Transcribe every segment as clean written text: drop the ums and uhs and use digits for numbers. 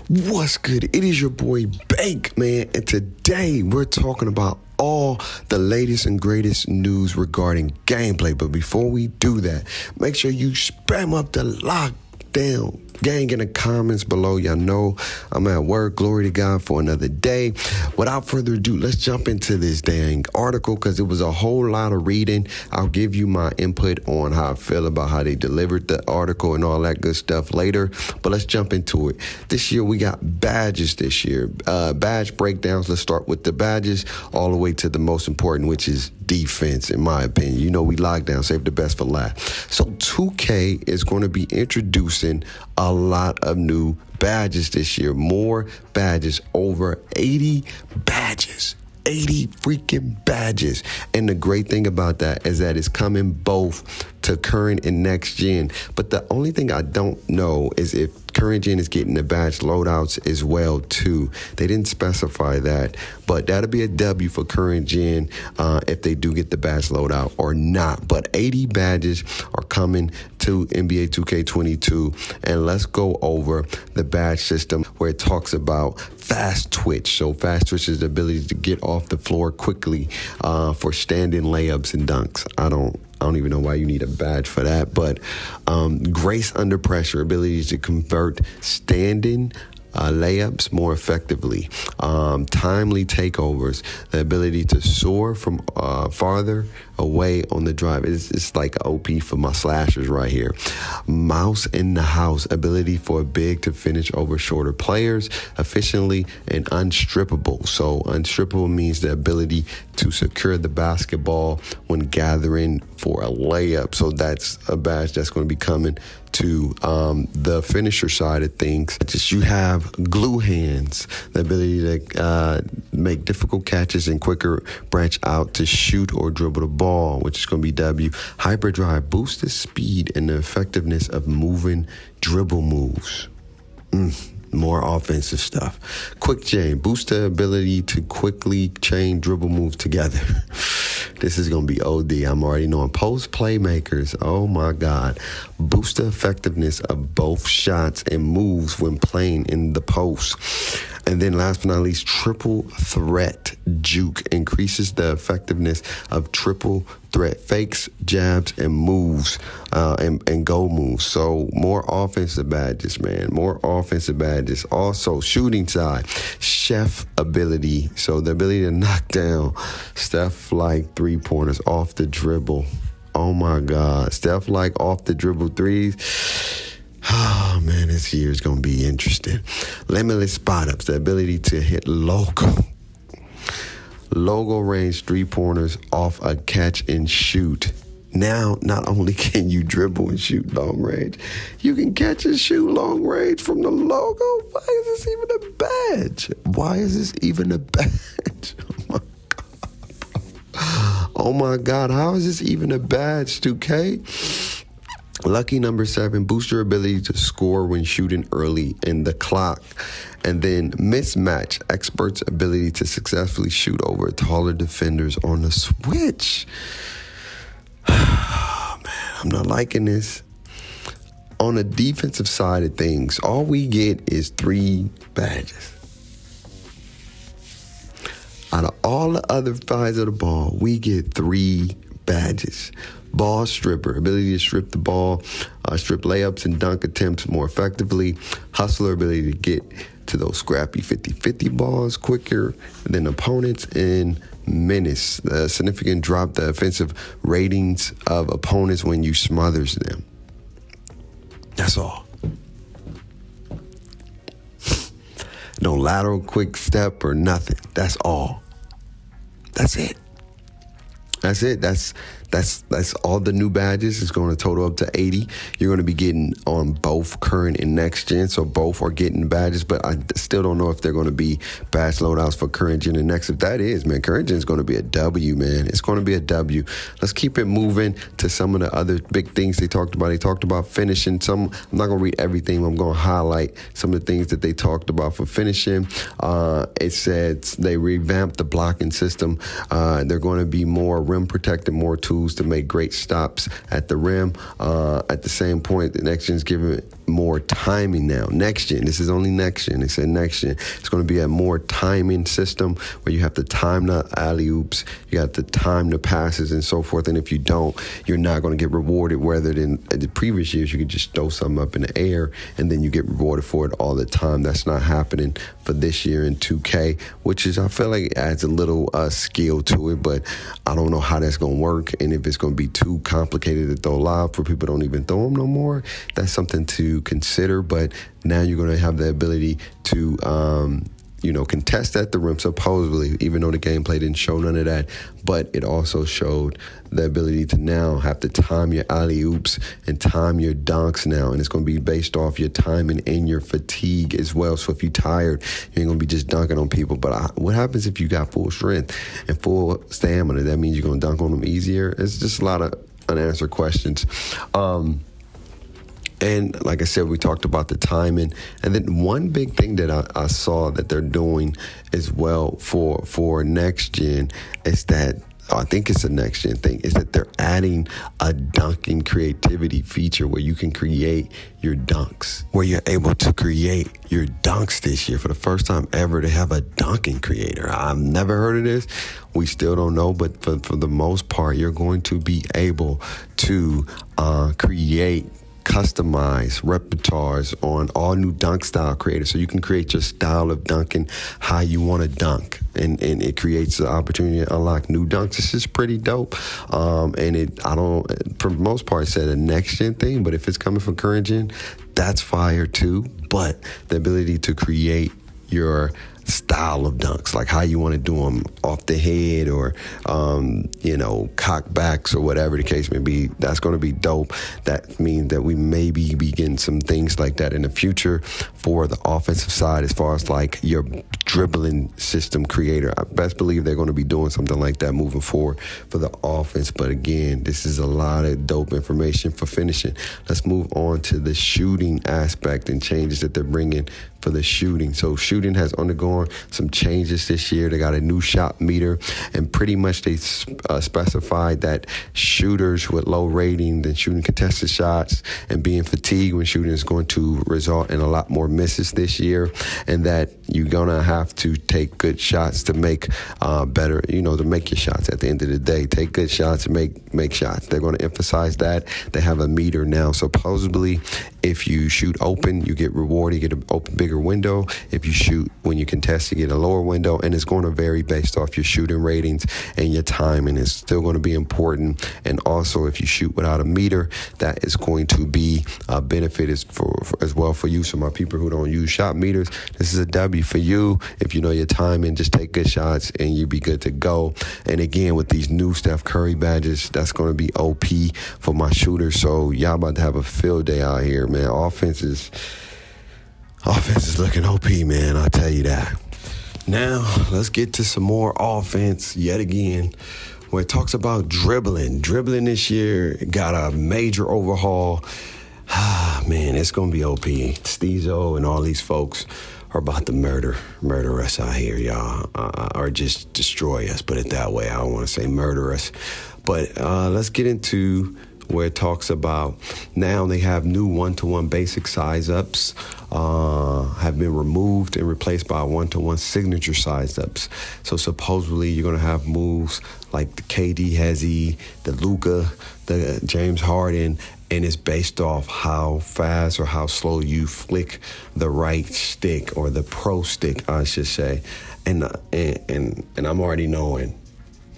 What's good? It is your boy Bank, man, and today we're talking about all the latest and greatest news regarding gameplay. But before we do that, make sure you spam up the lockdown gang in the comments below. Y'all know I'm at work. Glory to God for another day. Without further ado, let's jump into this dang article because it was a whole lot of reading. I'll give you my input on how I feel about how they delivered the article and all that good stuff later. But let's jump into it. This year we got badges this year. Badge breakdowns. Let's start with the badges all the way to the most important, which is defense, in my opinion. You know, we locked down, save the best for last. So 2K is going to be introducing a lot of new badges this year. More badges, over 80 badges. 80 freaking badges. And the great thing about that is that it's coming both to current and next gen. But the only thing I don't know is if current gen is getting the badge loadouts as well too. They didn't specify that, but that'll be a W for current gen if they do get the badge loadout or not. But 80 badges are coming to NBA 2K22, and let's go over the badge system where it talks about fast twitch. So fast twitch is the ability to get off the floor quickly for standing layups and dunks. I don't even know why you need a badge for that, but grace under pressure, ability to convert standing layups more effectively, timely takeovers, the ability to soar from farther away on the drive. It's like an OP for my slashers right here. Mouse in the house, ability for a big to finish over shorter players efficiently and unstrippable. So unstrippable means the ability to secure the basketball when gathering for a layup. So that's a badge that's going to be coming to the finisher side of things. Just you have glue hands, the ability to make difficult catches and quicker branch out to shoot or dribble the ball, which is going to be W. Hyperdrive boosts the speed and the effectiveness of moving dribble moves. More offensive stuff. Quick chain boosts the ability to quickly chain dribble moves together. This is going to be OD. I'm already knowing. Post playmakers. Oh my God. Boost the effectiveness of both shots and moves when playing in the post. And then last but not least, triple threat juke increases the effectiveness of triple threat fakes, jabs, and moves, and go moves. So more offensive badges, man. More offensive badges. Also, shooting side, chef ability. So the ability to knock down Steph like 3-pointers off the dribble. Oh my God. Steph like off the dribble threes. Oh man, this year is going to be interesting. Limitless spot ups, the ability to hit logo range 3-pointers off a catch and shoot. Now, not only can you dribble and shoot long range, you can catch and shoot long range from the logo. Why is this even a badge? Why is this even a badge? Oh my God, how is this even a badge, 2K? Lucky number 7, boost your ability to score when shooting early in the clock. And then mismatch, experts' ability to successfully shoot over taller defenders on the switch. Oh, man, I'm not liking this. On the defensive side of things, all we get is 3 badges. Out of all the other sides of the ball, we get 3 badges. Ball stripper, ability to strip the ball, strip layups and dunk attempts more effectively. Hustler, ability to get to those scrappy 50-50 balls quicker than opponents. And menace, significant drop the offensive ratings of opponents when you smothers them. That's all. No lateral quick step or nothing. That's all. That's it. That's it. That's all the new badges. It's going to total up to 80. You're going to be getting on both current and next gen, so both are getting badges, but I still don't know if they're going to be badge loadouts for current gen and next. If that is, man, current gen is going to be a W, man. It's going to be a W. Let's keep it moving to some of the other big things they talked about. They talked about finishing. I'm not going to read everything. I'm going to highlight some of the things that they talked about for finishing. It said they revamped the blocking system. They're going to be more rim protected, more tools to make great stops at the rim. At the same point, the next gen's giving more timing now. Next gen, this is only next gen. They said next gen. It's going to be a more timing system where you have to time the alley-oops, you have to time the passes and so forth. And if you don't, you're not going to get rewarded. Rather than the previous years, you could just throw something up in the air and then you get rewarded for it all the time. That's not happening for this year in 2K, which is, I feel like, adds a little skill to it, but I don't know how that's going to work and if it's going to be too complicated to throw live for people don't even throw them no more. That's something to consider, but now you're going to have the ability to contest at the rim, supposedly, even though the gameplay didn't show none of that. But it also showed the ability to now have to time your alley-oops and time your dunks now. And it's going to be based off your timing and your fatigue as well. So if you're tired, you ain't going to be just dunking on people. But what happens if you got full strength and full stamina? That means you're going to dunk on them easier? It's just a lot of unanswered questions. And like I said, we talked about the timing. And then one big thing that I saw that they're doing as well for next gen is that, I think it's a next gen thing, is that they're adding a dunking creativity feature where you can create your dunks, where you're able to create your dunks this year for the first time ever to have a dunking creator. I've never heard of this. We still don't know, but for the most part, you're going to be able to create customize repertoires on all new dunk style creators, so you can create your style of dunking how you want to dunk, and it creates the opportunity to unlock new dunks. This is pretty dope. And I don't, for the most part, it said a next gen thing, but if it's coming from current gen, that's fire too. But the ability to create your style of dunks, like how you want to do them off the head or, cock backs or whatever the case may be, that's going to be dope. That means that we maybe be getting some things like that in the future for the offensive side, as far as like your dribbling system creator. I best believe they're going to be doing something like that moving forward for the offense. But again, this is a lot of dope information for finishing. Let's move on to the shooting aspect and changes that they're bringing for the shooting. So shooting has undergone some changes this year. They got a new shot meter, and pretty much they specified that shooters with low ratings and shooting contested shots and being fatigued when shooting is going to result in a lot more misses this year, and that you're gonna have to take good shots to make better, to make your shots. At the end of the day, take good shots and make shots. They're going to emphasize that. They have a meter now. Supposedly, if you shoot open, you get rewarded. You get an open bigger window. If you shoot when you contest, you get a lower window, and it's going to vary based off your shooting ratings and your timing. It's still going to be important. And also, if you shoot without a meter, that is going to be a benefit as well for you. So my people who don't use shot meters, this is a W for you. If you know your timing, just take good shots and you'll be good to go. And again, with these new Steph Curry badges, that's going to be OP for my shooters. So y'all about to have a field day out here, man. Offense is looking OP, man. I'll tell you that. Now, let's get to some more offense yet again, where it talks about dribbling. Dribbling this year got a major overhaul. Man, it's going to be OP. Steezo and all these folks are about to murder us out here, y'all, or just destroy us, put it that way. I don't want to say murder us. But let's get into where it talks about now they have new one-to-one basic size ups have been removed and replaced by one-to-one signature size ups. So supposedly you're going to have moves like the KD Hezzy, the Luka, the James Harden, and it's based off how fast or how slow you flick the right stick, or the pro stick, I should say. And I'm already knowing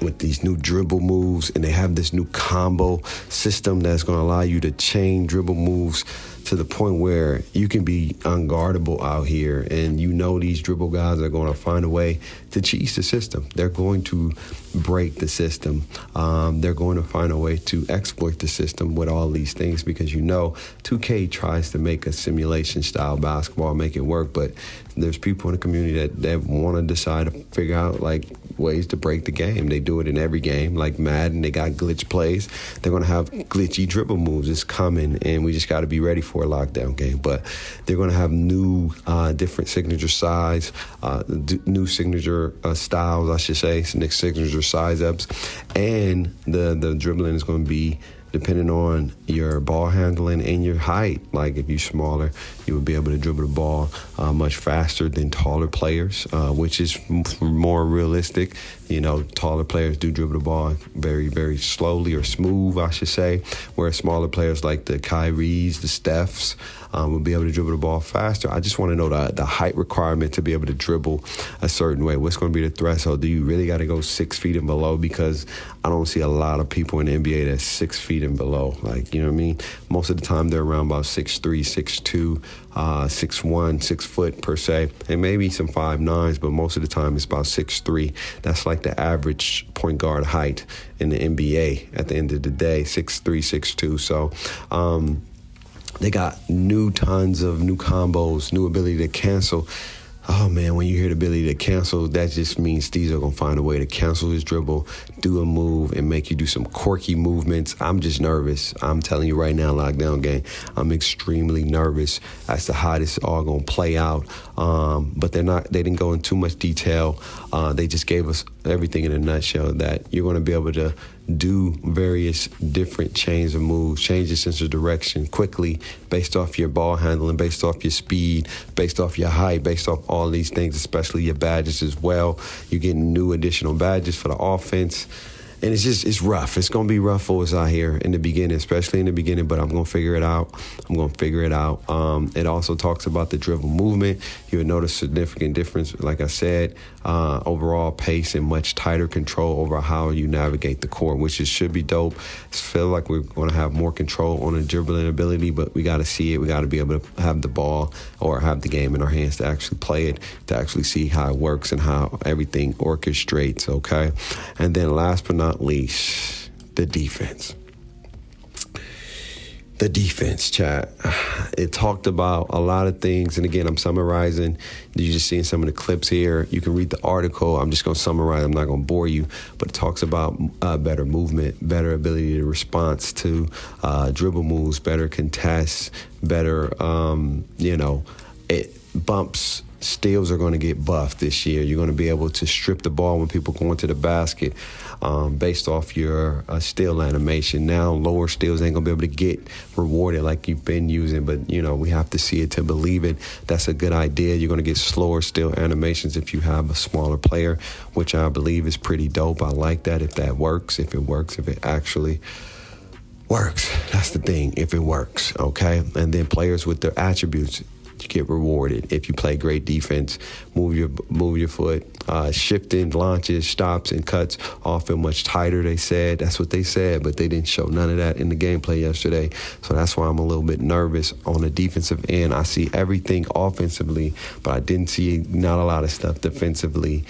with these new dribble moves, and they have this new combo system that's going to allow you to chain dribble moves to the point where you can be unguardable out here. And these dribble guys are going to find a way to cheese the system. They're going to break the system. They're going to find a way to exploit the system with all these things, because 2K tries to make a simulation style basketball, make it work, but there's people in the community that want to decide to figure out ways to break the game. They do it in every game, like Madden. They got glitch plays. They're going to have glitchy dribble moves. It's coming, and we just got to be ready for a lockdown game. But they're going to have new, different signature size, new signature styles, I should say, signature size ups, and the dribbling is going to be depending on your ball handling and your height. Like if you're smaller, you would be able to dribble the ball much faster than taller players, which is more realistic. You know, taller players do dribble the ball very, very slowly or smooth, I should say, whereas smaller players like the Kyries, the Stephs, will be able to dribble the ball faster. I just want to know the height requirement to be able to dribble a certain way. What's going to be the threshold? Do you really got to go 6 feet and below? Because I don't see a lot of people in the NBA that's 6 feet and below. Like, you know what I mean? Most of the time they're around about 6'3", 6'2", 6'1", 6 foot per se, and maybe some 5'9s, but most of the time it's about 6'3". That's like the average point guard height in the NBA at the end of the day, 6'3", 6'2". So, they got tons of new combos, new ability to cancel. Oh, man, when you hear the ability to cancel, that just means Steve's are going to find a way to cancel his dribble, do a move, and make you do some quirky movements. I'm just nervous. I'm telling you right now, Lockdown Gang, I'm extremely nervous as to how this is all going to play out. But they didn't go in too much detail. They just gave us everything in a nutshell, that you're going to be able to do various different chains of moves, change your sense of direction quickly based off your ball handling, based off your speed, based off your height, based off all these things, especially your badges as well. You're getting new additional badges for the offense. And it's rough. It's going to be rough for us out here in the beginning, especially in the beginning, but I'm going to figure it out. It also talks about the dribble movement. You would notice significant difference, like I said, overall pace and much tighter control over how you navigate the court, which should be dope. I feel like we're going to have more control on the dribbling ability, but we got to see it. We got to be able to have the ball or have the game in our hands to actually play it, to actually see how it works and how everything orchestrates, okay? And then last but not least, the defense. The defense, chat. It talked about a lot of things. And again, I'm summarizing. You're just seeing some of the clips here. You can read the article. I'm just going to summarize. I'm not going to bore you. But it talks about better movement, better ability to response to dribble moves, better contests, better, bumps. Steals are going to get buffed this year. You're going to be able to strip the ball when people go into the basket based off your steal animation. Now, lower steals ain't going to be able to get rewarded like you've been using, but, we have to see it to believe it. That's a good idea. You're going to get slower steal animations if you have a smaller player, which I believe is pretty dope. I like that if that works, if it actually works. That's the thing, if it works, okay? And then players with their attributes, you get rewarded. If you play great defense, move your foot, shifting, launches, stops, and cuts all feel much tighter, they said. That's what they said, but they didn't show none of that in the gameplay yesterday. So that's why I'm a little bit nervous on the defensive end. I see everything offensively, but I didn't see not a lot of stuff defensively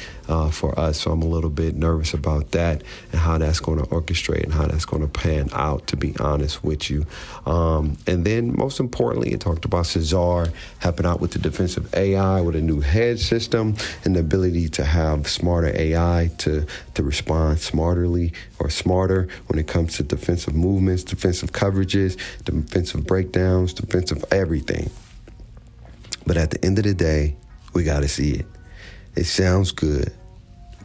for us. So I'm a little bit nervous about that and how that's going to orchestrate and how that's going to pan out, to be honest with you. And then most importantly, it talked about Cesar helping out with the defensive AI with a new head system and the ability to have smarter AI to respond smarter when it comes to defensive movements, defensive coverages, defensive breakdowns, defensive everything. But at the end of the day, we got to see it. It sounds good,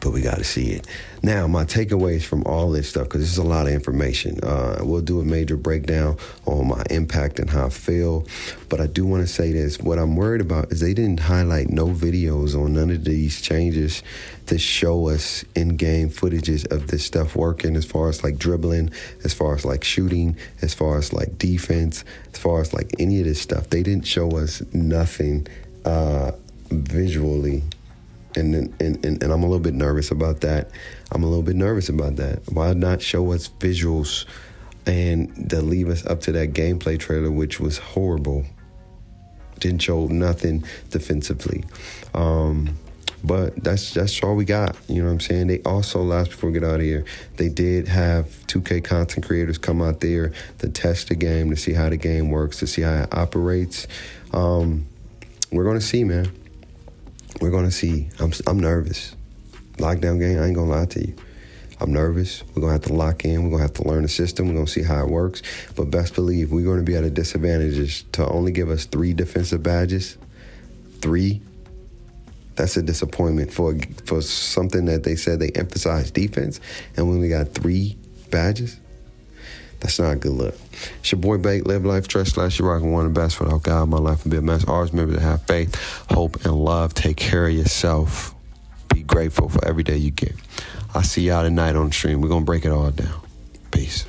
but we got to see it. Now, my takeaways from all this stuff, because this is a lot of information. We'll do a major breakdown on my impact and how I feel. But I do want to say this. What I'm worried about is they didn't highlight no videos on none of these changes to show us in-game footages of this stuff working, as far as like dribbling, as far as like shooting, as far as like defense, as far as like any of this stuff. They didn't show us nothing visually. And I'm a little bit nervous about that. Why not show us visuals and to leave us up to that gameplay trailer, which was horrible? Didn't show nothing defensively. But that's all we got. You know what I'm saying? They also, before we get out of here, they did have 2K content creators come out there to test the game, to see how the game works, to see how it operates. We're going to see, man. We're going to see. I'm nervous. Lockdown Gang, I ain't going to lie to you. I'm nervous. We're going to have to lock in. We're going to have to learn the system. We're going to see how it works. But best believe we're going to be at a disadvantage to only give us 3 defensive badges. 3. That's a disappointment for something that they said they emphasized defense, and we only got 3 badges. That's not a good look. It's your boy Bake. Live life, trust life. You're rocking one of the best. Without God, my life would be a mess. Always remember to have faith, hope, and love. Take care of yourself. Be grateful for every day you get. I'll see y'all tonight on the stream. We're going to break it all down. Peace.